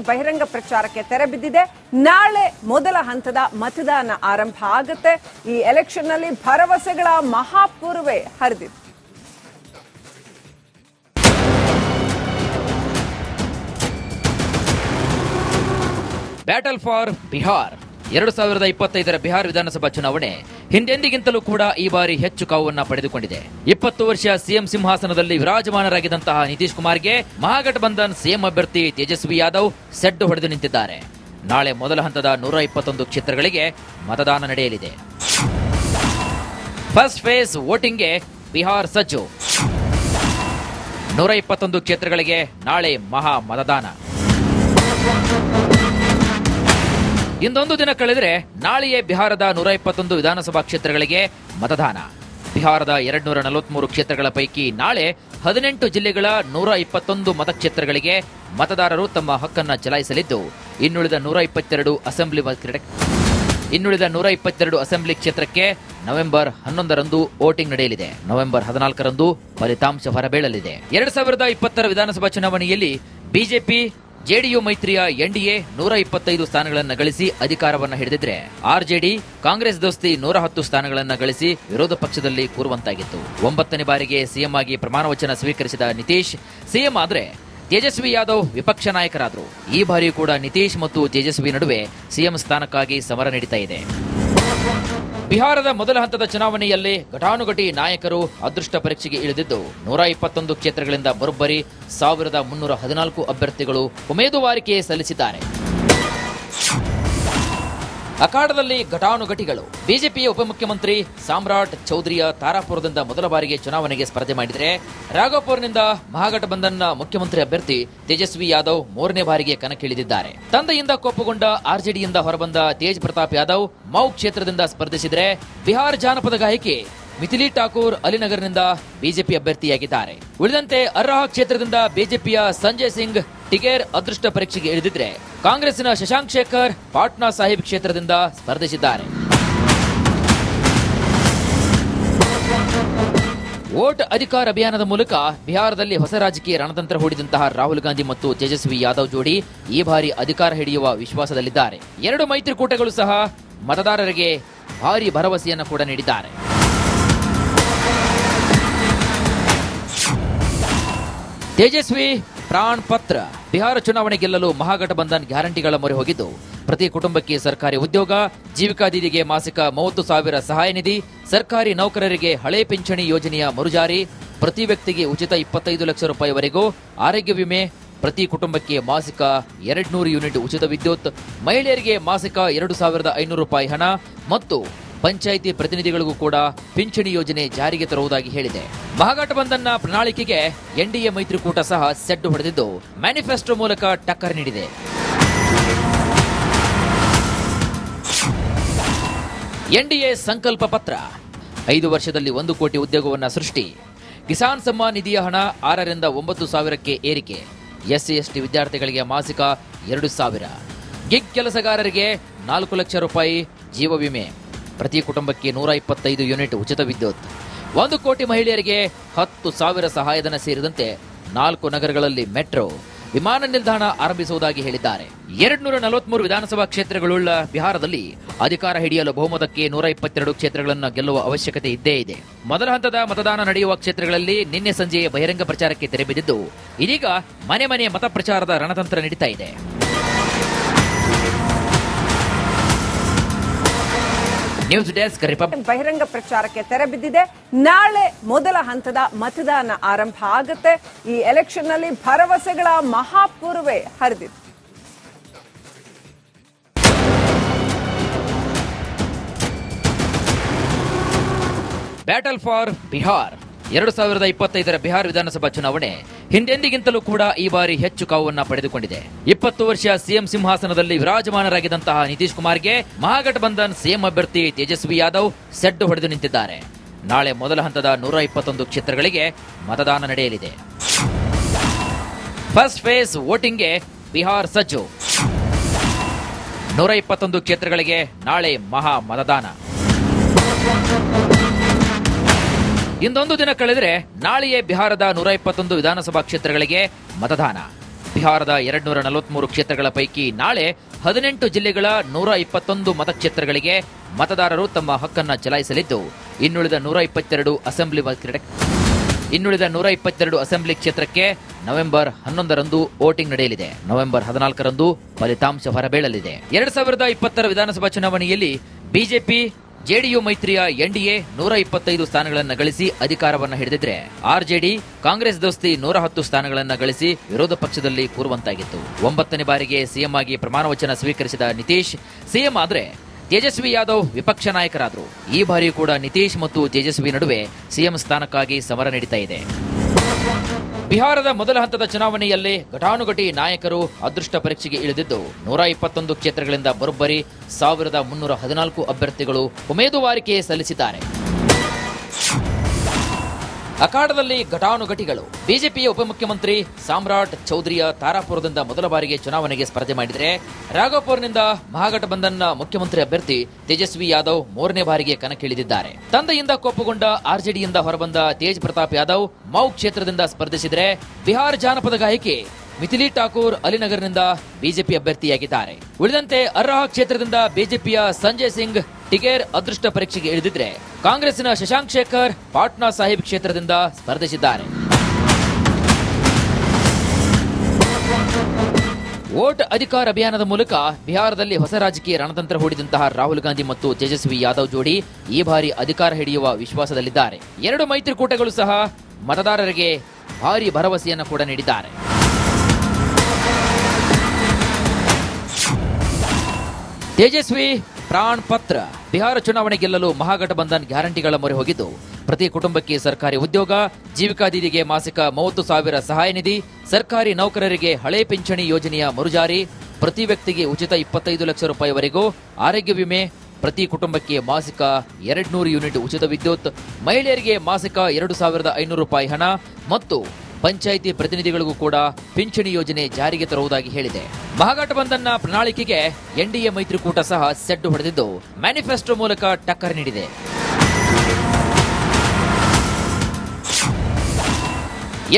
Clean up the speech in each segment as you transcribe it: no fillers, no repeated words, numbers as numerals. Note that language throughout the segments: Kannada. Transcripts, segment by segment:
ಬಹಿರಂಗ ಪ್ರಚಾರಕ್ಕೆ ತೆರೆ ಬಿದ್ದಿದೆ. ನಾಳೆ ಮೊದಲ ಹಂತದ ಮತದಾನ ಆರಂಭ ಆಗುತ್ತೆ. ಈ ಎಲೆಕ್ಷನ್ ನಲ್ಲಿ ಭರವಸೆಗಳ ಮಹಾಪೂರ್ವೆ ಹರಿದಿದೆ. ಬ್ಯಾಟಲ್ ಫಾರ್ ಬಿಹಾರ್ 2025ರ ಬಿಹಾರ ವಿಧಾನಸಭಾ ಚುನಾವಣೆ ಹಿಂದೆಂದಿಗಿಂತಲೂ ಕೂಡ ಈ ಬಾರಿ ಹೆಚ್ಚು ಕಾವನ್ನ ಪಡೆದುಕೊಂಡಿದೆ. 20 ವರ್ಷ ಸಿಎಂ ಸಿಂಹಾಸನದಲ್ಲಿ ವಿರಾಜಮಾನರಾಗಿದ್ದಂತಹ ನಿತೀಶ್ ಕುಮಾರ್ಗೆ ಮಹಾಗಠಬಂಧನ್ ಸಿಎಂ ಅಭ್ಯರ್ಥಿ ತೇಜಸ್ವಿ ಯಾದವ್ ಸೆಡ್ಡು ಹೊಡೆದು ನಿಂತಿದ್ದಾರೆ. ನಾಳೆ ಮೊದಲ ಹಂತದ 121 ಕ್ಷೇತ್ರಗಳಿಗೆ ಮತದಾನ ನಡೆಯಲಿದೆ. ಫಸ್ಟ್ ಫೇಸ್ ವೋಟಿಂಗ್ಗೆ ಬಿಹಾರ್ ಸಜ್ಜು. 121 ಕ್ಷೇತ್ರಗಳಿಗೆ ನಾಳೆ ಮಹಾ ಮತದಾನ. ಇಂದೊಂದು ದಿನ ಕಳೆದರೆ ನಾಳೆಯೇ ಬಿಹಾರದ 121 ವಿಧಾನಸಭಾ ಕ್ಷೇತ್ರಗಳಿಗೆ ಮತದಾನ. ಬಿಹಾರದ 243 ಕ್ಷೇತ್ರಗಳ ಪೈಕಿ ನಾಳೆ 18 ಜಿಲ್ಲೆಗಳ 121 ಮತಕ್ಷೇತ್ರಗಳಿಗೆ ಮತದಾರರು ತಮ್ಮ ಹಕ್ಕನ್ನು ಚಲಾಯಿಸಲಿದ್ದು, ಇನ್ನುಳಿದ 122 ಅಸೆಂಬ್ಲಿ ಕ್ಷೇತ್ರಕ್ಕೆ ನವೆಂಬರ್ 11ರಂದು ವೋಟಿಂಗ್ ನಡೆಯಲಿದೆ. ನವೆಂಬರ್ 14ರಂದು ಫಲಿತಾಂಶ ಹೊರಬೀಳಲಿದೆ. 2020ರ ವಿಧಾನಸಭಾ ಚುನಾವಣೆಯಲ್ಲಿ ಬಿಜೆಪಿ ಜೆಡಿಯು ಮೈತ್ರಿಯ ಎನ್ಡಿಎ 125 ಸ್ಥಾನಗಳನ್ನು ಗಳಿಸಿ ಅಧಿಕಾರವನ್ನು ಹಿಡಿದಿದ್ರೆ, ಆರ್ಜೆಡಿ ಕಾಂಗ್ರೆಸ್ ದೋಸ್ತಿ 110 ಸ್ಥಾನಗಳನ್ನು ಗಳಿಸಿ ವಿರೋಧ ಪಕ್ಷದಲ್ಲಿ ಕೂರುವಂತಾಗಿತ್ತು. 9ನೇ ಬಾರಿಗೆ ಸಿಎಂ ಆಗಿ ಪ್ರಮಾಣ ವಚನ ಸ್ವೀಕರಿಸಿದ ನಿತೀಶ್ ಸಿಎಂ ಆದ್ರೆ ತೇಜಸ್ವಿ ಯಾದವ್ ವಿಪಕ್ಷ ನಾಯಕರಾದರು. ಈ ಬಾರಿ ಕೂಡ ನಿತೀಶ್ ಮತ್ತು ತೇಜಸ್ವಿ ನಡುವೆ ಸಿಎಂ ಸ್ಥಾನಕ್ಕಾಗಿ ಸಮರ ನಡೀತಾ ಇದೆ. ಬಿಹಾರದ ಮೊದಲ ಹಂತದ ಚುನಾವಣೆಯಲ್ಲಿ ಘಟಾನುಘಟಿ ನಾಯಕರು ಅದೃಷ್ಟ ಪರೀಕ್ಷೆಗೆ ಇಳಿದಿದ್ದು, 121 ಕ್ಷೇತ್ರಗಳಿಂದ ಬರೋಬ್ಬರಿ 1314 ಅಭ್ಯರ್ಥಿಗಳು ಉಮೇದುವಾರಿಕೆ ಸಲ್ಲಿಸಿದ್ದಾರೆ. ಅಖಾಡದಲ್ಲಿ ಘಟಾನುಘಟಿಗಳು. ಬಿಜೆಪಿಯ ಉಪಮುಖ್ಯಮಂತ್ರಿ ಸಾಮ್ರಾಟ್ ಚೌಧರಿಯ ತಾರಾಪುರದಿಂದ ಮೊದಲ ಬಾರಿಗೆ ಚುನಾವಣೆಗೆ ಸ್ಪರ್ಧೆ ಮಾಡಿದರೆ, ರಾಘೋಪುರ್ನಿಂದ ಮಹಾಗಠಬಂಧನ್ನ ಮುಖ್ಯಮಂತ್ರಿ ಅಭ್ಯರ್ಥಿ ತೇಜಸ್ವಿ ಯಾದವ್ 3ನೇ ಬಾರಿಗೆ ಕಣಕ್ಕಿಳಿದಿದ್ದಾರೆ. ತಂದೆಯಿಂದ ಕೋಪಗೊಂಡ ಆರ್ಜೆಡಿಯಿಂದ ಹೊರಬಂದ ತೇಜ್ ಪ್ರತಾಪ್ ಯಾದವ್ ಮೌ ಕ್ಷೇತ್ರದಿಂದ ಸ್ಪರ್ಧಿಸಿದರೆ, ಬಿಹಾರ್ ಜಾನಪದ ಗಾಯಕಿ ಮಿಥಿಲಿ ಠಾಕೂರ್ ಅಲಿನಗರ್ನಿಂದ ಬಿಜೆಪಿ ಅಭ್ಯರ್ಥಿಯಾಗಿದ್ದಾರೆ. ಉಳಿದಂತೆ ಅರ್ರಾಹ ಕ್ಷೇತ್ರದಿಂದ ಬಿಜೆಪಿಯ ಸಂಜಯ್ ಸಿಂಗ್ ಟಿಗೇರ್ ಅದೃಷ್ಟ ಪರೀಕ್ಷೆಗೆ ಇಳಿದಿದ್ರೆ, ಕಾಂಗ್ರೆಸ್ನ ಶಶಾಂಕ್ ಶೇಖರ್ ಪಾಟ್ನಾ ಸಾಹಿಬ್ ಕ್ಷೇತ್ರದಿಂದ ಸ್ಪರ್ಧಿಸಿದ್ದಾರೆ. ವೋಟ್ ಅಧಿಕಾರ ಅಭಿಯಾನದ ಮೂಲಕ ಬಿಹಾರದಲ್ಲಿ ಹೊಸ ರಾಜಕೀಯ ರಣತಂತ್ರ ಹೂಡಿದಂತಹ ರಾಹುಲ್ ಗಾಂಧಿ ಮತ್ತು ತೇಜಸ್ವಿ ಯಾದವ್ ಜೋಡಿ ಈ ಬಾರಿ ಅಧಿಕಾರ ಹಿಡಿಯುವ ವಿಶ್ವಾಸದಲ್ಲಿದ್ದಾರೆ. 2 ಮೈತ್ರಿಕೂಟಗಳು ಸಹ ಮತದಾರರಿಗೆ ಭಾರಿ ಭರವಸೆಯನ್ನು ಕೂಡ ನೀಡಿದ್ದಾರೆ. ತೇಜಸ್ವಿ ಪ್ರಾಣ್ ಪತ್ರ. ಬಿಹಾರ ಚುನಾವಣೆ ಗೆಲ್ಲಲು ಮಹಾಗಠಬಂಧನ್ ಗ್ಯಾರಂಟಿಗಳ ಮೊರೆ ಹೋಗಿದ್ದು, ಪ್ರತಿ ಕುಟುಂಬಕ್ಕೆ ಸರ್ಕಾರಿ ಉದ್ಯೋಗ, ಜೀವಿಕಾ ದೀದಿಗೆ ಮಾಸಿಕ 30,000 ಸಹಾಯ ನಿಧಿ, ಸರ್ಕಾರಿ ನೌಕರರಿಗೆ ಹಳೆ ಪಿಂಚಣಿ ಯೋಜನೆಯ ಮರುಜಾರಿ, ಪ್ರತಿ ವ್ಯಕ್ತಿಗೆ ಉಚಿತ 25 ಲಕ್ಷ ರೂಪಾಯಿವರೆಗೂ ಆರೋಗ್ಯ ವಿಮೆ, ಪ್ರತಿ ಕುಟುಂಬಕ್ಕೆ ಮಾಸಿಕ 200 ಯೂನಿಟ್ ಉಚಿತ ವಿದ್ಯುತ್, ಮಹಿಳೆಯರಿಗೆ ಮಾಸಿಕ 2,500 ರೂಪಾಯಿ ಹಣ ಮತ್ತು ಪಂಚಾಯಿತಿ ಪ್ರತಿನಿಧಿಗಳಿಗೂ ಕೂಡ ಪಿಂಚಣಿ ಯೋಜನೆ ಜಾರಿಗೆ ತರುವುದಾಗಿ ಹೇಳಿದೆ. ಮಹಾಗಠಬಂಧನ್ನ ಪ್ರಣಾಳಿಕೆಗೆ ಎನ್ಡಿಎ ಮೈತ್ರಿಕೂಟ ಸಹ ಸೆಡ್ಡು ಹೊಡೆದಿದ್ದು, ಮ್ಯಾನಿಫೆಸ್ಟೋ ಮೂಲಕ ಟಕ್ಕರ್ ನೀಡಿದೆ. ಎನ್ಡಿಎ ಸಂಕಲ್ಪ ಪತ್ರ. 5 ವರ್ಷದಲ್ಲಿ 1 ಕೋಟಿ ಉದ್ಯೋಗವನ್ನ ಸೃಷ್ಟಿ, ಕಿಸಾನ್ ಸಮ್ಮಾನ್ ನಿಧಿಯ ಹಣ 6 ರಿಂದ 9,000ಕ್ಕೆ ಏರಿಕೆ, ಎಸ್ಸಿ ಎಸ್ಟಿ ವಿದ್ಯಾರ್ಥಿಗಳಿಗೆ ಮಾಸಿಕ 2,000, ಗಿಗ್ ಕೆಲಸಗಾರರಿಗೆ 4 ಲಕ್ಷ ರೂಪಾಯಿ ಜೀವ ವಿಮೆ, ಪ್ರತಿ ಕುಟುಂಬಕ್ಕೆ 125 ಯೂನಿಟ್ ಉಚಿತ ವಿದ್ಯುತ್, 1 ಕೋಟಿ ಮಹಿಳೆಯರಿಗೆ 10,000 ಸಹಾಯಧನ ಸೇರಿದಂತೆ 4 ನಗರಗಳಲ್ಲಿ ಮೆಟ್ರೋ, ವಿಮಾನ ನಿಲ್ದಾಣ ಆರಂಭಿಸುವುದಾಗಿ ಹೇಳಿದ್ದಾರೆ. 243 ವಿಧಾನಸಭಾ ಕ್ಷೇತ್ರಗಳುಳ್ಳ ಬಿಹಾರದಲ್ಲಿ ಅಧಿಕಾರ ಹಿಡಿಯಲು ಬಹುಮತಕ್ಕೆ 122 ಕ್ಷೇತ್ರಗಳನ್ನು ಗೆಲ್ಲುವ ಅವಶ್ಯಕತೆ ಇದ್ದೇ ಇದೆ. ಮೊದಲ ಹಂತದ ಮತದಾನ ನಡೆಯುವ ಕ್ಷೇತ್ರಗಳಲ್ಲಿ ನಿನ್ನೆ ಸಂಜೆ ಬಹಿರಂಗ ಪ್ರಚಾರಕ್ಕೆ ತೆರೆ ಬಿದ್ದಿದ್ದು, ಇದೀಗ ಮನೆ ಮನೆ ಮತ ಪ್ರಚಾರದ ರಣತಂತ್ರ ನಡೀತಾ ಇದೆ. News desk republic. ಬಹಿರಂಗ ಪ್ರಚಾರಕ್ಕೆ ತೆರೆ ಬಿದ್ದಿದೆ. ನಾಳೆ ಮೊದಲ ಹಂತದ ಮತದಾನ ಆರಂಭ ಆಗುತ್ತೆ. ಈ ಎಲೆಕ್ಷನ್ ನಲ್ಲಿ ಭರವಸೆಗಳ ಮಹಾಪೂರ್ವೆ ಹರಿದಿದೆ. ಬ್ಯಾಟಲ್ ಫಾರ್ ಬಿಹಾರ್ 2025ರ ಬಿಹಾರ ವಿಧಾನಸಭಾ ಚುನಾವಣೆ ಹಿಂದೆಂದಿಗಿಂತಲೂ ಕೂಡ ಈ ಬಾರಿ ಹೆಚ್ಚು ಕಾವನ್ನ ಪಡೆದುಕೊಂಡಿದೆ. 20 ವರ್ಷ ಸಿಎಂ ಸಿಂಹಾಸನದಲ್ಲಿ ವಿರಾಜಮಾನರಾಗಿದ್ದಂತಹ ನಿತೀಶ್ ಕುಮಾರ್ಗೆ ಮಹಾಗಠಬಂಧನ್ ಸಿಎಂ ಅಭ್ಯರ್ಥಿ ತೇಜಸ್ವಿ ಯಾದವ್ ಸೆಡ್ಡು ಹೊಡೆದು ನಿಂತಿದ್ದಾರೆ. ನಾಳೆ ಮೊದಲ ಹಂತದ 121 ಕ್ಷೇತ್ರಗಳಿಗೆ ಮತದಾನ ನಡೆಯಲಿದೆ. ಫಸ್ಟ್ ಫೇಸ್ ವೋಟಿಂಗ್ಗೆ ಬಿಹಾರ್ ಸಜ್ಜು. 121 ಕ್ಷೇತ್ರಗಳಿಗೆ ನಾಳೆ ಮಹಾ ಮತದಾನ. ಇಂದೊಂದು ದಿನ ಕಳೆದರೆ ನಾಳೆಯೇ ಬಿಹಾರದ 121 ವಿಧಾನಸಭಾ ಕ್ಷೇತ್ರಗಳಿಗೆ ಮತದಾನ. ಬಿಹಾರದ 243 ಕ್ಷೇತ್ರಗಳ ಪೈಕಿ ನಾಳೆ 18 ಜಿಲ್ಲೆಗಳ 121 ಮತಕ್ಷೇತ್ರಗಳಿಗೆ ಮತದಾರರು ತಮ್ಮ ಹಕ್ಕನ್ನು ಚಲಾಯಿಸಲಿದ್ದು, ಇನ್ನುಳಿದ 122 ಅಸೆಂಬ್ಲಿ ಕ್ಷೇತ್ರಕ್ಕೆ ನವೆಂಬರ್ 11ರಂದು ವೋಟಿಂಗ್ ನಡೆಯಲಿದೆ. ನವೆಂಬರ್ 14ರಂದು ಫಲಿತಾಂಶ ಹೊರಬೀಳಲಿದೆ. 2020 ವಿಧಾನಸಭಾ ಚುನಾವಣೆಯಲ್ಲಿ ಬಿಜೆಪಿ ಜೆಡಿಯು ಮೈತ್ರಿಯ ಎನ್ಡಿಎ 125 ಸ್ಥಾನಗಳನ್ನು ಗಳಿಸಿ ಅಧಿಕಾರವನ್ನು ಹಿಡಿದಿದ್ರೆ, ಆರ್ಜೆಡಿ ಕಾಂಗ್ರೆಸ್ ದೋಸ್ತಿ 110 ಸ್ಥಾನಗಳನ್ನು ಗಳಿಸಿ ವಿರೋಧ ಪಕ್ಷದಲ್ಲಿ ಕೂರುವಂತಾಗಿತ್ತು. 9ನೇ ಬಾರಿಗೆ ಸಿಎಂ ಆಗಿ ಪ್ರಮಾಣ ವಚನ ಸ್ವೀಕರಿಸಿದ ನಿತೀಶ್ ಸಿಎಂ ಆದ್ರೆ ತೇಜಸ್ವಿ ಯಾದವ್ ವಿಪಕ್ಷ ನಾಯಕರಾದರು. ಈ ಬಾರಿಯೂ ಕೂಡ ನಿತೀಶ್ ಮತ್ತು ತೇಜಸ್ವಿ ನಡುವೆ ಸಿಎಂ ಸ್ಥಾನಕ್ಕಾಗಿ ಸಮರ ನಡೀತಾ ಇದೆ. ಬಿಹಾರದ ಮೊದಲ ಹಂತದ ಚುನಾವಣೆಯಲ್ಲಿ ಘಟಾನುಘಟಿ ನಾಯಕರು ಅದೃಷ್ಟ ಪರೀಕ್ಷೆಗೆ ಇಳಿದಿದ್ದು, 121 ಕ್ಷೇತ್ರಗಳಿಂದ ಬರೋಬ್ಬರಿ 1314 ಅಭ್ಯರ್ಥಿಗಳು ಉಮೇದುವಾರಿಕೆ ಸಲ್ಲಿಸಿದ್ದಾರೆ. ಅಖಾಡದಲ್ಲಿ ಘಟಾನುಘಟಿಗಳು. ಬಿಜೆಪಿಯ ಉಪಮುಖ್ಯಮಂತ್ರಿ ಸಾಮ್ರಾಟ್ ಚೌಧರಿಯ ತಾರಾಪುರದಿಂದ ಮೊದಲ ಬಾರಿಗೆ ಚುನಾವಣೆಗೆ ಸ್ಪರ್ಧೆ ಮಾಡಿದರೆ, ರಾಘೋಪುರ್ನಿಂದ ಮಹಾಗಠಬಂಧನ್ನ ಮುಖ್ಯಮಂತ್ರಿ ಅಭ್ಯರ್ಥಿ ತೇಜಸ್ವಿ ಯಾದವ್ 3ನೇ ಬಾರಿಗೆ ಕಣಕ್ಕಿಳಿದಿದ್ದಾರೆ. ತಂದೆಯಿಂದ ಕೋಪಗೊಂಡ ಆರ್ಜೆಡಿಯಿಂದ ಹೊರಬಂದ ತೇಜ್ ಪ್ರತಾಪ್ ಯಾದವ್ ಮೌ ಕ್ಷೇತ್ರದಿಂದ ಸ್ಪರ್ಧಿಸಿದರೆ, ಬಿಹಾರ ಜಾನಪದ ಗಾಯಕಿ ಮಿಥಿಲಿ ಠಾಕೂರ್ ಅಲಿನಗರ್ನಿಂದ ಬಿಜೆಪಿ ಅಭ್ಯರ್ಥಿಯಾಗಿದ್ದಾರೆ. ಉಳಿದಂತೆ ಅರ್ರಾಹ ಕ್ಷೇತ್ರದಿಂದ ಬಿಜೆಪಿಯ ಸಂಜಯ್ ಸಿಂಗ್ ಟಿಗೇರ್ ಅದೃಷ್ಟ ಪರೀಕ್ಷೆಗೆ ಇಳಿದಿದ್ರೆ, ಕಾಂಗ್ರೆಸ್ನ ಶಶಾಂಕ್ ಶೇಖರ್ ಪಾಟ್ನಾ ಸಾಹಿಬ್ ಕ್ಷೇತ್ರದಿಂದ ಸ್ಪರ್ಧಿಸಿದ್ದಾರೆ. ವೋಟ್ ಅಧಿಕಾರ ಅಭಿಯಾನದ ಮೂಲಕ ಬಿಹಾರದಲ್ಲಿ ಹೊಸ ರಾಜಕೀಯ ರಣತಂತ್ರ ಹೂಡಿದಂತಹ ರಾಹುಲ್ ಗಾಂಧಿ ಮತ್ತು ತೇಜಸ್ವಿ ಯಾದವ್ ಜೋಡಿ ಈ ಬಾರಿ ಅಧಿಕಾರ ಹಿಡಿಯುವ ವಿಶ್ವಾಸದಲ್ಲಿದ್ದಾರೆ. 2 ಮೈತ್ರಿಕೂಟಗಳು ಸಹ ಮತದಾರರಿಗೆ ಭಾರಿ ಭರವಸೆಯನ್ನು ಕೂಡ ನೀಡಿದ್ದಾರೆ. ತೇಜಸ್ವಿ ಪ್ರಾಣ್ ಪತ್ರ. ಬಿಹಾರ ಚುನಾವಣೆ ಗೆಲ್ಲಲು ಮಹಾಗಠಬಂಧನ್ ಗ್ಯಾರಂಟಿಗಳ ಮೊರೆ ಹೋಗಿದ್ದು, ಪ್ರತಿ ಕುಟುಂಬಕ್ಕೆ ಸರ್ಕಾರಿ ಉದ್ಯೋಗ, ಜೀವಿಕಾ ದೀದಿಗೆ ಮಾಸಿಕ 30,000 ಸಹಾಯ ನಿಧಿ, ಸರ್ಕಾರಿ ನೌಕರರಿಗೆ ಹಳೆ ಪಿಂಚಣಿ ಯೋಜನೆಯ ಮರುಜಾರಿ, ಪ್ರತಿ ವ್ಯಕ್ತಿಗೆ ಉಚಿತ 25 ಲಕ್ಷ ರೂಪಾಯಿವರೆಗೂ ಆರೋಗ್ಯ ವಿಮೆ, ಪ್ರತಿ ಕುಟುಂಬಕ್ಕೆ ಮಾಸಿಕ 200 ಯೂನಿಟ್ ಉಚಿತ ವಿದ್ಯುತ್, ಮಹಿಳೆಯರಿಗೆ ಮಾಸಿಕ 2,500 ರೂಪಾಯಿ ಹಣ ಮತ್ತು ಪಂಚಾಯಿತಿ ಪ್ರತಿನಿಧಿಗಳಿಗೂ ಕೂಡ ಪಿಂಚಣಿ ಯೋಜನೆ ಜಾರಿಗೆ ತರುವುದಾಗಿ ಹೇಳಿದೆ. ಮಹಾಗಠಬಂಧನ್ನ ಪ್ರಣಾಳಿಕೆಗೆ ಎನ್ಡಿಎ ಮೈತ್ರಿಕೂಟ ಸಹ ಸೆಡ್ಡು ಹೊಡೆದಿದ್ದು, ಮ್ಯಾನಿಫೆಸ್ಟೋ ಮೂಲಕ ಟಕ್ಕರ್ ನೀಡಿದೆ.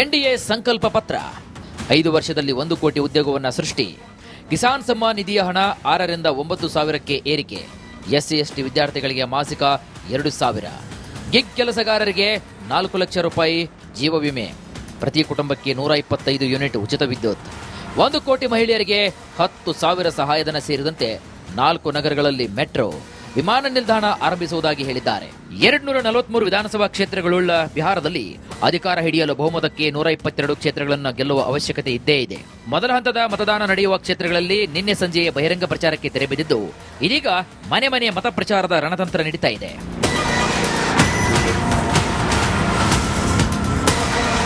ಎನ್ಡಿಎ ಸಂಕಲ್ಪ ಪತ್ರ. 5 ವರ್ಷದಲ್ಲಿ 1 ಕೋಟಿ ಉದ್ಯೋಗವನ್ನ ಸೃಷ್ಟಿ, ಕಿಸಾನ್ ಸಮ್ಮಾನ್ ನಿಧಿಯ ಹಣ 6 ರಿಂದ 9 ಸಾವಿರಕ್ಕೆ ಏರಿಕೆ, ಎಸ್ಸಿ ಎಸ್ಟಿ ವಿದ್ಯಾರ್ಥಿಗಳಿಗೆ ಮಾಸಿಕ 2,000, ಗಿಗ್ ಕೆಲಸಗಾರರಿಗೆ 4 ಲಕ್ಷ ರೂಪಾಯಿ ಜೀವ ವಿಮೆ, ಪ್ರತಿ ಕುಟುಂಬಕ್ಕೆ 125 ಯೂನಿಟ್ ಉಚಿತ ವಿದ್ಯುತ್, 1 ಕೋಟಿ ಮಹಿಳೆಯರಿಗೆ 10,000 ಸಹಾಯಧನ ಸೇರಿದಂತೆ 4 ನಗರಗಳಲ್ಲಿ ಮೆಟ್ರೋ, ವಿಮಾನ ನಿಲ್ದಾಣ ಆರಂಭಿಸುವುದಾಗಿ ಹೇಳಿದ್ದಾರೆ. 243 ವಿಧಾನಸಭಾ ಕ್ಷೇತ್ರಗಳುಳ್ಳ ಬಿಹಾರದಲ್ಲಿ ಅಧಿಕಾರ ಹಿಡಿಯಲು ಬಹುಮತಕ್ಕೆ 122 ಕ್ಷೇತ್ರಗಳನ್ನು ಗೆಲ್ಲುವ ಅವಶ್ಯಕತೆ ಇದ್ದೇ ಇದೆ. ಮೊದಲ ಹಂತದ ಮತದಾನ ನಡೆಯುವ ಕ್ಷೇತ್ರಗಳಲ್ಲಿ ನಿನ್ನೆ ಸಂಜೆಯೇ ಬಹಿರಂಗ ಪ್ರಚಾರಕ್ಕೆ ತೆರೆ ಬಿದ್ದಿದ್ದು, ಇದೀಗ ಮನೆ ಮನೆ ಮತ ಪ್ರಚಾರದ ರಣತಂತ್ರ ನಡೀತಾ ಇದೆ.